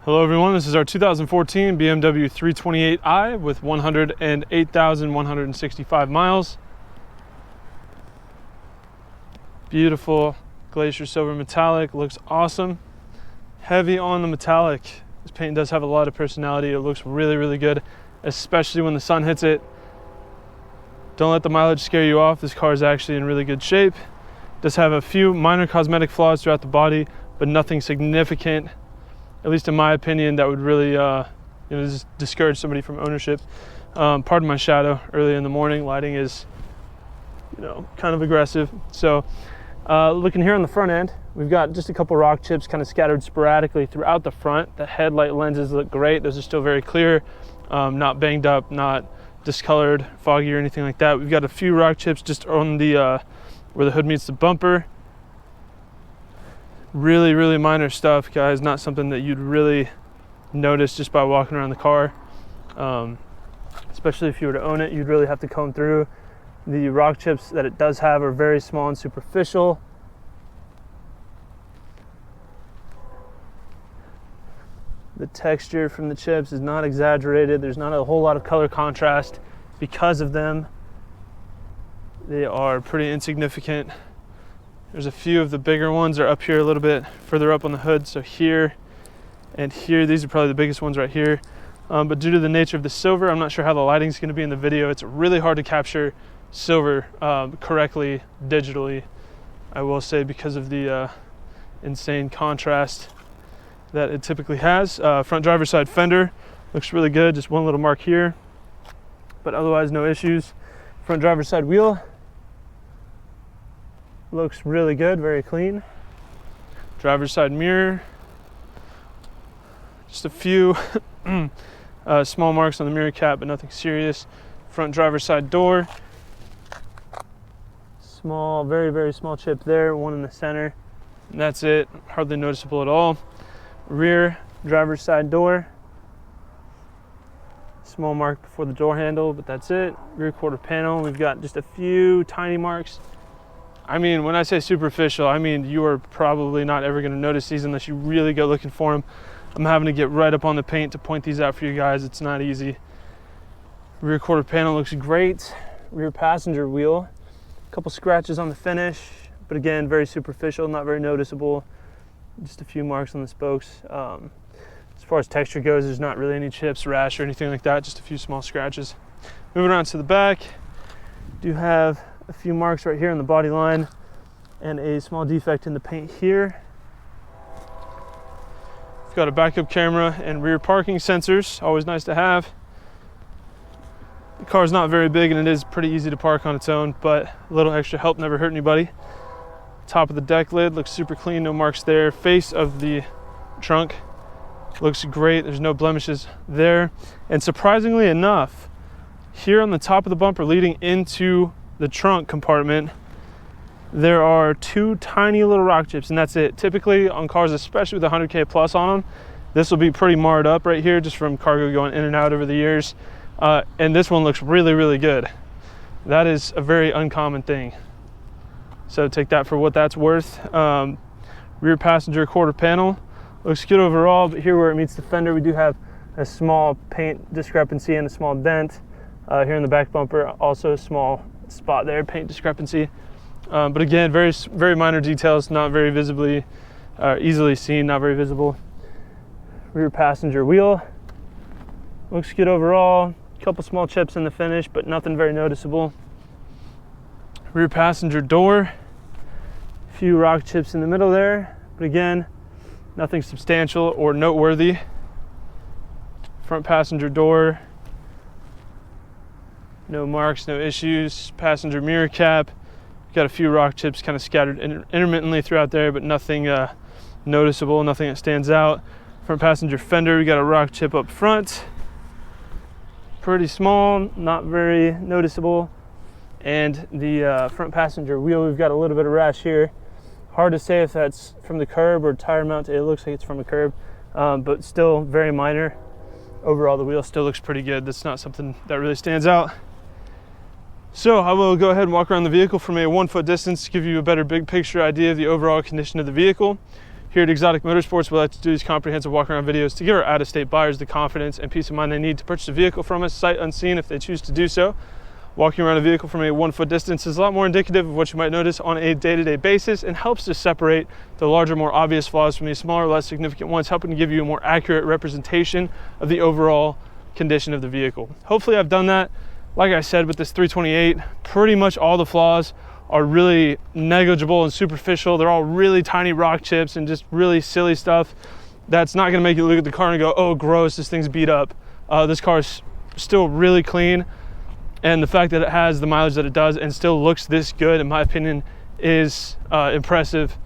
Hello everyone, this is our 2014 BMW 328i with 108,165 miles. Beautiful glacier silver metallic, looks awesome. Heavy on the metallic. This paint does have a lot of personality. It looks really good, especially when the sun hits it. Don't let the mileage scare you off. This car is actually in really good shape. Does have a few minor cosmetic flaws throughout the body, but nothing significant, at least in my opinion, that would really just discourage somebody from ownership. Pardon my shadow early in the morning. Lighting is kind of aggressive. So looking here on the front end, we've got just a couple rock chips kind of scattered sporadically throughout the front. The headlight lenses look great. Those are still very clear, not banged up, not discolored, foggy or anything like that. We've got a few rock chips just on the where the hood meets the bumper. Really minor stuff, guys. Not something that you'd really notice just by walking around the car. Especially if you were to own it, you'd really have to comb through. The rock chips that it does have are very small and superficial. The texture from the chips is not exaggerated. There's not a whole lot of color contrast because of them. They are pretty insignificant. There's a few of the bigger ones are up here a little bit further up on the hood. So here and here, these are probably the biggest ones right here. But due to the nature of the silver, I'm not sure how the lighting is going to be in the video. It's really hard to capture silver correctly digitally, I will say, because of the insane contrast that it typically has. Front driver's side fender looks really good. Just one little mark here, but otherwise no issues. Front driver's side wheel looks really good, very clean. Driver's side mirror, just a few small marks on the mirror cap, but nothing serious. Front driver's side door, small, very small chip there, one in the center, and that's it. Hardly noticeable at all. Rear driver's side door, small mark before the door handle, but that's it. Rear quarter panel, we've got just a few tiny marks. I mean, when I say superficial, I mean you are probably not ever going to notice these unless you really go looking for them. I'm having to get right up on the paint to point these out for you guys. It's not easy. Rear quarter panel looks great. Rear passenger wheel, a couple scratches on the finish, but again, very superficial, not very noticeable. Just a few marks on the spokes. As far as texture goes, there's not really any chips, rash, or anything like that, just a few small scratches. Moving around to the back, do have a few marks right here on the body line and a small defect in the paint here. We've got a backup camera and rear parking sensors, always nice to have. The car is not very big and it is pretty easy to park on its own, but a little extra help never hurt anybody. Top of the deck lid looks super clean, no marks there. Face of the trunk looks great, there's no blemishes there. And surprisingly enough, here on the top of the bumper leading into the trunk compartment, there are two tiny little rock chips, and that's it. Typically on cars, especially with 100K plus on them, this will be pretty marred up right here just from cargo going in and out over the years. And this one looks really good. That is a very uncommon thing. So take that for what that's worth. Rear passenger quarter panel looks good overall, but here where it meets the fender, we do have a small paint discrepancy and a small dent. Here in the back bumper, also a small spot there, paint discrepancy. But again, very minor details, not very visibly, easily seen, not very visible. Rear passenger wheel looks good overall. A couple small chips in the finish, but nothing very noticeable. Rear passenger door, a few rock chips in the middle there, but again, nothing substantial or noteworthy. Front passenger door, no marks, no issues. Passenger mirror cap, got a few rock chips kind of scattered intermittently throughout there, but nothing noticeable, nothing that stands out. Front passenger fender, we got a rock chip up front, pretty small, not very noticeable. And the front passenger wheel, we've got a little bit of rash here. Hard to say if that's from the curb or tire mount. It looks like it's from a curb, but still very minor. Overall, the wheel still looks pretty good. That's not something that really stands out. So I will go ahead and walk around the vehicle from a 1 foot distance to give you a better big picture idea of the overall condition of the vehicle. Here at Exotic Motorsports, we like to do these comprehensive walk-around videos to give our out-of-state buyers the confidence and peace of mind they need to purchase a vehicle from us sight unseen if they choose to do so. Walking around a vehicle from a 1 foot distance is a lot more indicative of what you might notice on a day-to-day basis and helps to separate the larger, more obvious flaws from the smaller, less significant ones, helping to give you a more accurate representation of the overall condition of the vehicle. Hopefully I've done that. Like I said, with this 328, pretty much all the flaws are really negligible and superficial. They're all really tiny rock chips and just really silly stuff that's not going to make you look at the car and go, oh gross, this thing's beat up. This car is still really clean, and the fact that it has the mileage that it does and still looks this good, in my opinion, is impressive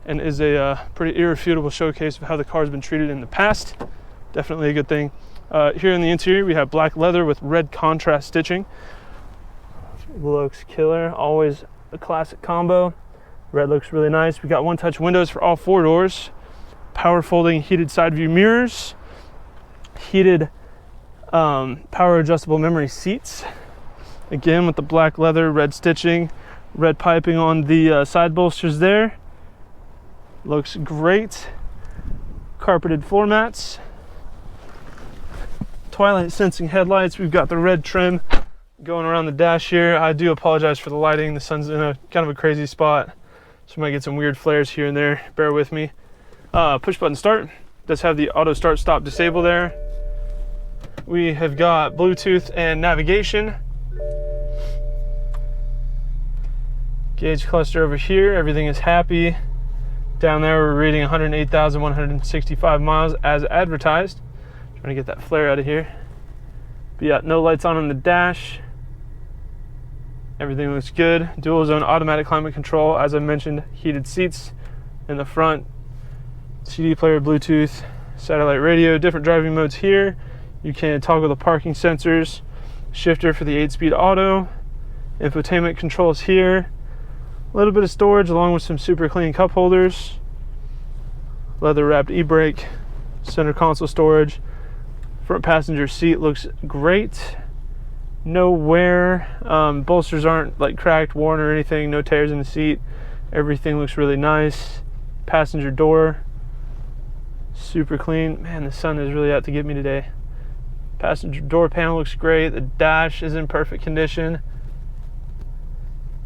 and is a pretty irrefutable showcase of how the car's been treated in the past. Definitely a good thing. Here in the interior we have black leather with red contrast stitching. Looks killer. Always a classic combo. Red looks really nice. We got one-touch windows for all 4 doors, power folding heated side view mirrors, heated power adjustable memory seats, again with the black leather, red stitching, red piping on the side bolsters there. Looks great. Carpeted floor mats, twilight sensing headlights. We've got the red trim going around the dash here. I do apologize for the lighting. The sun's in a kind of a crazy spot, so you might get some weird flares here and there. Bear with me. Push button start. Does have the auto start stop disable there. We have got Bluetooth and navigation. Gauge cluster over here. Everything is happy. Down there we're reading 108,165 miles as advertised. Trying to get that flare out of here. But yeah, no lights on the dash. Everything looks good. Dual zone automatic climate control, as I mentioned, heated seats in the front, CD player, Bluetooth, satellite radio, different driving modes here. You can toggle the parking sensors, shifter for the 8-speed auto, infotainment controls here, a little bit of storage along with some super clean cup holders, leather wrapped e-brake, center console storage. Front passenger seat looks great. No wear. Bolsters aren't like cracked, worn or anything. No tears in the seat. Everything looks really nice. Passenger door, super clean. Man, the sun is really out to get me today. Passenger door panel looks great. The dash is in perfect condition.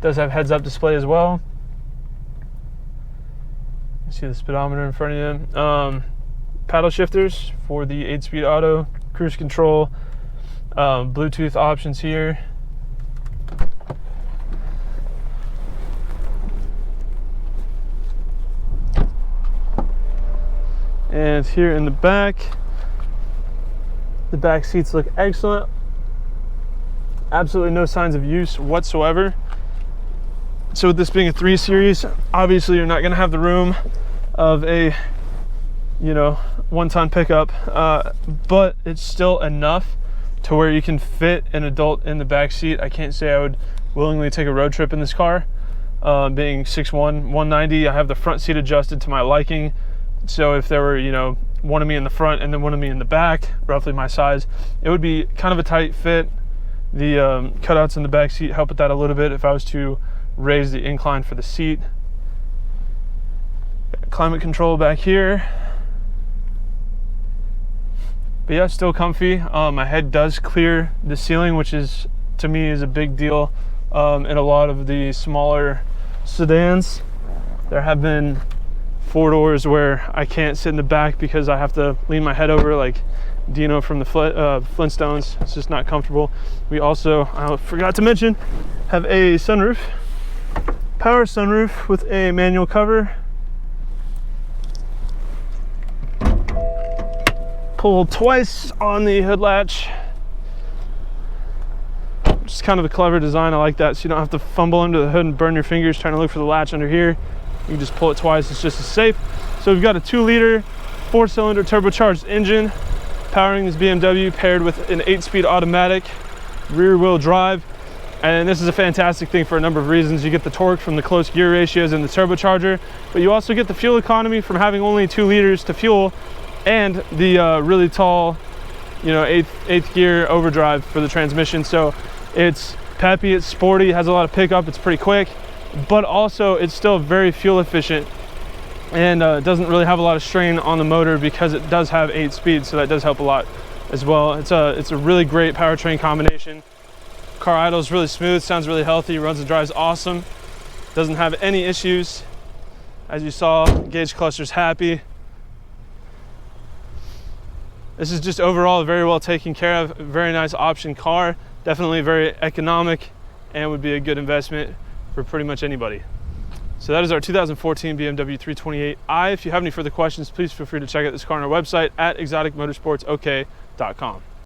Does have heads-up display as well. You see the speedometer in front of you. Paddle shifters for the 8-speed auto, cruise control, Bluetooth options here. And here in the back seats look excellent. Absolutely no signs of use whatsoever. So with this being a 3 Series, obviously you're not going to have the room of a, you know, one-ton pickup, but it's still enough to where you can fit an adult in the back seat. I can't say I would willingly take a road trip in this car. Being 6'1", 190, I have the front seat adjusted to my liking. So if there were, you know, one of me in the front and then one of me in the back, roughly my size, it would be kind of a tight fit. The cutouts in the back seat help with that a little bit if I was to raise the incline for the seat. Climate control back here. But yeah, still comfy. My head does clear the ceiling, which is, to me, is a big deal. In a lot of the smaller sedans, there have been 4 doors where I can't sit in the back because I have to lean my head over like Dino from the Flintstones. It's just not comfortable. We also, I forgot to mention, have a sunroof, power sunroof with a manual cover. Pull twice on the hood latch. Just kind of a clever design. I like that, so you don't have to fumble under the hood and burn your fingers trying to look for the latch under here. You can just pull it twice. It's just as safe. So we've got a 2-liter 4-cylinder turbocharged engine powering this BMW, paired with an 8-speed automatic rear-wheel drive. And this is a fantastic thing for a number of reasons. You get the torque from the close gear ratios and the turbocharger, but you also get the fuel economy from having only 2 liters to fuel, and the really tall, you know, eighth gear overdrive for the transmission. So it's peppy, it's sporty, it has a lot of pickup, it's pretty quick, but also it's still very fuel efficient. and it doesn't really have a lot of strain on the motor because it does have 8 speeds, so that does help a lot as well. It's a really great powertrain combination. Car idles really smooth, sounds really healthy, runs and drives awesome, doesn't have any issues. As you saw, gauge cluster's happy. This is just overall very well taken care of, a very nice option car, definitely very economic, and would be a good investment for pretty much anybody. So that is our 2014 BMW 328i. If you have any further questions, please feel free to check out this car on our website at exoticmotorsportsok.com.